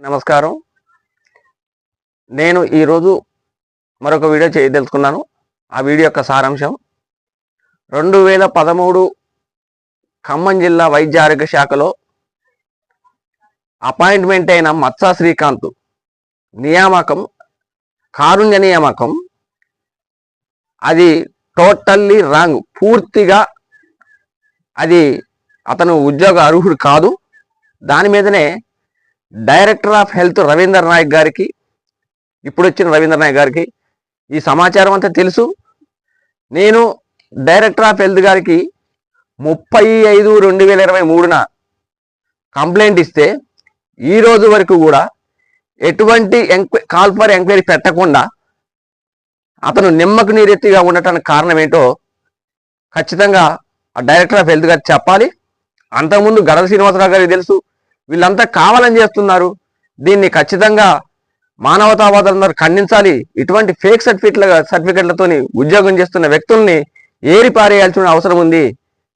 నమస్కారం. నేను ఈరోజు మరొక వీడియో చేయదలుచుకున్నాను. ఆ వీడియో యొక్క సారాంశం 2013 ఖమ్మం జిల్లా వైద్య ఆరోగ్య శాఖలో అపాయింట్మెంట్ అయిన మత్సా శ్రీకాంత్ నియామకం, కారుణ్య నియామకం, అది టోటల్లీ రాంగ్. పూర్తిగా అది అతను ఉద్యోగ అర్హుడు కాదు. దాని మీదనే director of health Ravinder Naik గారికి, ఇప్పుడు వచ్చిన రవీందర్ నాయక్ గారికి ఈ సమాచారం అంతా తెలుసు. నేను డైరెక్టర్ ఆఫ్ హెల్త్ గారికి 30/5/2023న కంప్లైంట్ ఇస్తే ఈ రోజు వరకు కూడా ఎటువంటి కాల్ ఫర్ ఎంక్వైరీ పెట్టకుండా అతను నిమ్మకు నీరెత్తిగా ఉండటానికి కారణం ఏంటో ఖచ్చితంగా ఆ డైరెక్టర్ ఆఫ్ హెల్త్ గారు చెప్పాలి. అంతకుముందు గడల శ్రీనివాసరావు గారికి తెలుసు. వీళ్ళంతా కావాలని చేస్తున్నారు. దీన్ని ఖచ్చితంగా మానవతావాదులందరూ ఖండించాలి. ఇటువంటి ఫేక్ సర్టిఫికెట్లతో ఉద్యోగం చేస్తున్న వ్యక్తుల్ని ఏరి పారేయాల్సిన అవసరం ఉంది.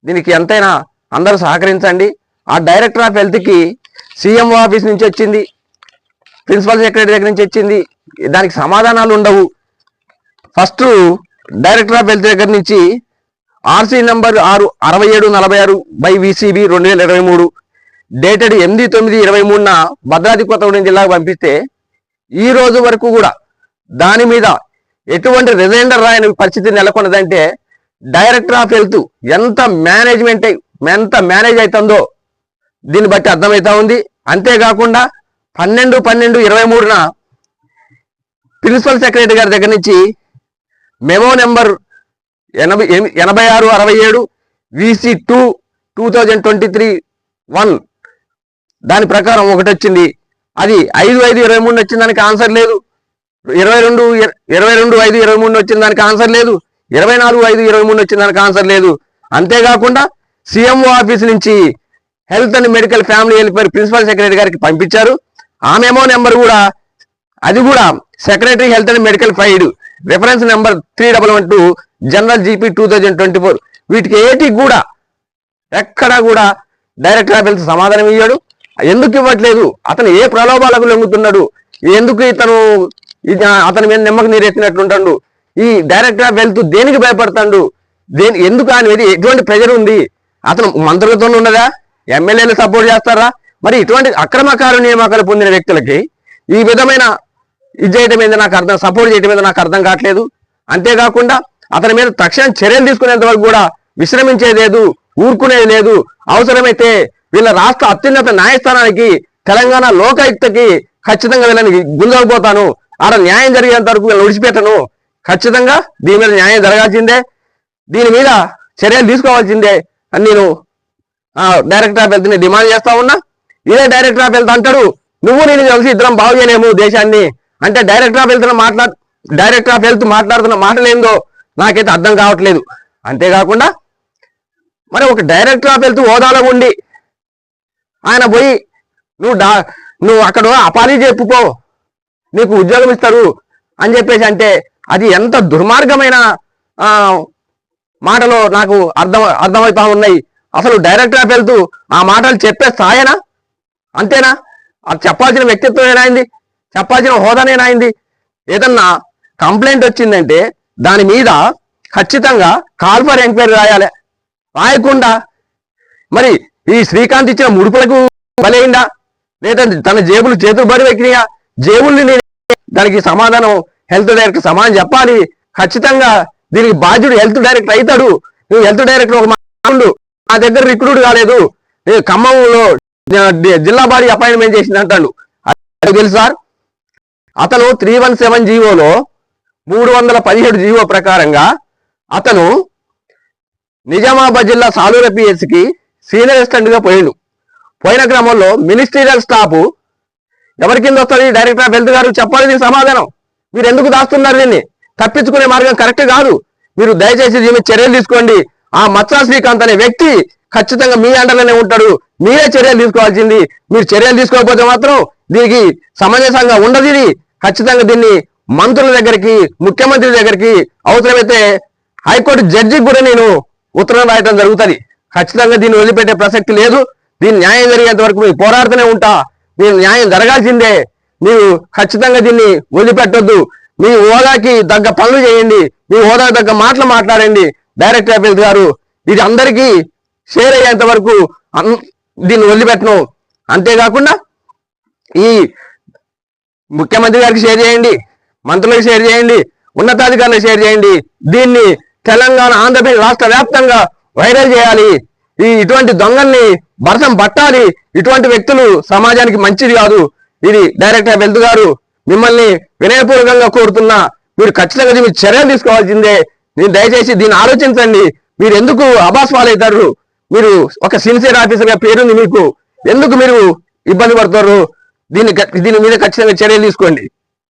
దీనికి ఎంతైనా అందరూ సహకరించండి. ఆ డైరెక్టర్ ఆఫ్ హెల్త్కి సీఎంఓ ఆఫీస్ నుంచి వచ్చింది, ప్రిన్సిపల్ సెక్రటరీ దగ్గర నుంచి వచ్చింది. దానికి సమాధానాలు ఉండవు. ఫస్ట్ డైరెక్టర్ ఆఫ్ హెల్త్ దగ్గర నుంచి ఆర్సీ నంబర్ 6746/VCB 2023 డేటెడ్ 8/9/23న భద్రాద్రి కొత్తగూడెం జిల్లాకు పంపిస్తే ఈ రోజు వరకు కూడా దాని మీద ఎటువంటి రిజైండర్ రాయని పరిస్థితి నెలకొన్నదంటే డైరెక్టర్ ఆఫ్ హెల్త్ ఎంత మేనేజ్ అవుతుందో దీన్ని బట్టి అర్థమవుతా ఉంది. అంతేకాకుండా 12/12/23న ప్రిన్సిపల్ సెక్రటరీ గారి దగ్గర నుంచి మెమో నెంబర్ 8667 VC2 2023-1 దాని ప్రకారం ఒకటి వచ్చింది. అది 5/5/23 వచ్చిన దానికి ఆన్సర్ లేదు. 22/5/23 వచ్చిన దానికి ఆన్సర్ లేదు. 24/5/23 వచ్చిన దానికి ఆన్సర్ లేదు. అంతేకాకుండా సీఎంఓ ఆఫీస్ నుంచి health and medical family welfare principal secretary గారికి పంపించారు. ఆ మెమో నెంబర్ కూడా అది కూడా సెక్రటరీ హెల్త్ అండ్ మెడికల్ ఫైడ్ రెఫరెన్స్ నెంబర్ 3112 జనరల్ GP 2024. వీటికి ఏటికి కూడా ఎక్కడా కూడా డైరెక్టర్ ఆఫ్ హెల్త్ సమాధానం ఇయ్యాడు. ఎందుకు ఇవ్వట్లేదు? అతను ఏ ప్రలోభాలకు లొంగుతున్నాడు? ఎందుకు అతని మీద నిమ్మకు నీరెత్తినట్లుంటాడు? ఈ డైరెక్టర్ ఆఫ్ హెల్త్ దేనికి భయపడతాడు? ఎందుకు అనేది ఎటువంటి ప్రెజర్ ఉంది? అతను మంత్రులతో ఉన్నదా? ఎమ్మెల్యేలు సపోర్ట్ చేస్తారా? మరి ఇటువంటి అక్రమకారు నియామకాలు పొందిన వ్యక్తులకి ఈ విధమైన ఇది చేయడం మీద సపోర్ట్ చేయడం మీద నాకు అర్థం కావట్లేదు. అంతేకాకుండా అతని మీద తక్షణం చర్యలు తీసుకునేంత వరకు కూడా విశ్రమించేది లేదు, ఊరుకునేది లేదు. అవసరమైతే వీళ్ళ రాష్ట్ర అత్యున్నత న్యాయస్థానానికి, తెలంగాణ లోకాయుక్తకి ఖచ్చితంగా వీళ్ళని గుంజకపోతాను. ఆడ న్యాయం జరిగేంత వరకు వీళ్ళని విడిచిపెట్టను. ఖచ్చితంగా దీని మీద న్యాయం జరగాల్సిందే, దీని మీద చర్యలు తీసుకోవాల్సిందే అని నేను డైరెక్టర్ ఆఫ్ హెల్త్ని డిమాండ్ చేస్తా ఉన్నా. ఇదే డైరెక్టర్ ఆఫ్ హెల్త్ అంటాడు, నువ్వు నేను కలిసి ఇద్దరం బాగు చేయలేము దేశాన్ని అంటే డైరెక్టర్ ఆఫ్ హెల్త్ మాట్లాడుతున్న మాటలేందో నాకైతే అర్థం కావట్లేదు. అంతేకాకుండా మరి ఒక డైరెక్టర్ ఆఫ్ హెల్త్ హోదాలో ఉండి ఆయన పోయి నువ్వు అక్కడ అపాలీ చెప్పుకో, నీకు ఉద్యోగం ఇస్తారు అని చెప్పేసి అంటే అది ఎంత దుర్మార్గమైన మాటలో నాకు అర్థమవుతా ఉన్నాయి. అసలు డైరెక్టర్ ఆఫ్ హెల్త్ ఆ మాటలు చెప్పే స్థాయేనా? అంతేనా? అది చెప్పాల్సిన వ్యక్తిత్వం ఏనాయింది? చెప్పాల్సిన హోదానేనాయింది? ఏదన్నా కంప్లైంట్ వచ్చిందంటే దాని మీద ఖచ్చితంగా కాల్ ఫర్ ఎంక్వైరీ రాయాలి. రాయకుండా మరి ఈ శ్రీకాంత్ ఇచ్చిన ముడుపులకు బలైందా, లేదా తన చేతులు బరి ఎక్కినాయా? జేబుల్ని దానికి సమాధానం హెల్త్ డైరెక్టర్ సమాధానం చెప్పాలి. ఖచ్చితంగా దీనికి బాధ్యుడు హెల్త్ డైరెక్టర్ అవుతాడు. నువ్వు హెల్త్ డైరెక్టర్ ఒక మాట్లాడు, నా దగ్గర రిక్రూట్ కాలేదు, ఖమ్మంలో జిల్లా బాడీ అపాయింట్మెంట్ చేసింది అంటాడు. తెలుసు సార్, అతను 317 జీవోలో 317 జీవో ప్రకారంగా అతను నిజామాబాద్ జిల్లా సాలూర PSకి సీనియర్ అసిస్టెంట్గా పోయిన క్రమంలో మినిస్ట్రియల్ స్టాఫ్ ఎవరి కింద వస్తుంది? డైరెక్టర్ ఆఫ్ హెల్త్ గారు చెప్పాలి దీనికి సమాధానం. మీరు ఎందుకు దాస్తున్నారు? దీన్ని తప్పించుకునే మార్గం కరెక్ట్ కాదు. మీరు దయచేసి దీని చర్యలు తీసుకోండి. ఆ మత్సా శ్రీకాంత్ అనే వ్యక్తి ఖచ్చితంగా మీ అండర్లోనే ఉంటాడు. మీరే చర్యలు తీసుకోవాల్సింది. మీరు చర్యలు తీసుకోకపోతే మాత్రం దీనికి సమంజసంగా ఉండదు. ఇది ఖచ్చితంగా దీన్ని మంత్రుల దగ్గరికి, ముఖ్యమంత్రి దగ్గరికి, అవసరమైతే హైకోర్టు జడ్జికి కూడా నేను ఉత్తరం రాయటం జరుగుతుంది. ఖచ్చితంగా దీన్ని వదిలిపెట్టే ప్రసక్తి లేదు. దీన్ని న్యాయం జరిగేంత వరకు పోరాడుతూనే ఉంటా. మీరు న్యాయం జరగాల్సిందే. మీరు ఖచ్చితంగా దీన్ని వదిలిపెట్టొద్దు. మీ హోదాకి తగ్గ పనులు చేయండి, మీ హోదాకి తగ్గ మాటలు మాట్లాడండి. డైరెక్టర్ ఆఫ్ హెల్త్ గారు ఇది అందరికీ షేర్ అయ్యేంత వరకు దీన్ని వదిలిపెట్టను. అంతేకాకుండా ఈ ముఖ్యమంత్రి గారికి షేర్ చేయండి, మంత్రులకు షేర్ చేయండి, ఉన్నతాధికారులకు షేర్ చేయండి. దీన్ని తెలంగాణ ఆంధ్రప్రదేశ్ రాష్ట్ర వ్యాప్తంగా వైరల్ చేయాలి. ఇటువంటి దొంగల్ని భరతం పట్టాలి. ఇటువంటి వ్యక్తులు సమాజానికి మంచిది కాదు. ఇది డైరెక్టర్ ఆఫ్ హెల్త్ గారు మిమ్మల్ని వినయపూర్వకంగా కోరుతున్నా, మీరు ఖచ్చితంగా దీన్ని చర్యలు తీసుకోవాల్సిందే. నేను దయచేసి దీన్ని ఆలోచించండి. మీరు ఎందుకు అబాస్ పాలవుతారు? మీరు ఒక సిన్సియర్ ఆఫీసర్ గా పేరుంది మీకు, ఎందుకు మీరు ఇబ్బంది పడతారు? దీని మీద ఖచ్చితంగా చర్యలు తీసుకోండి.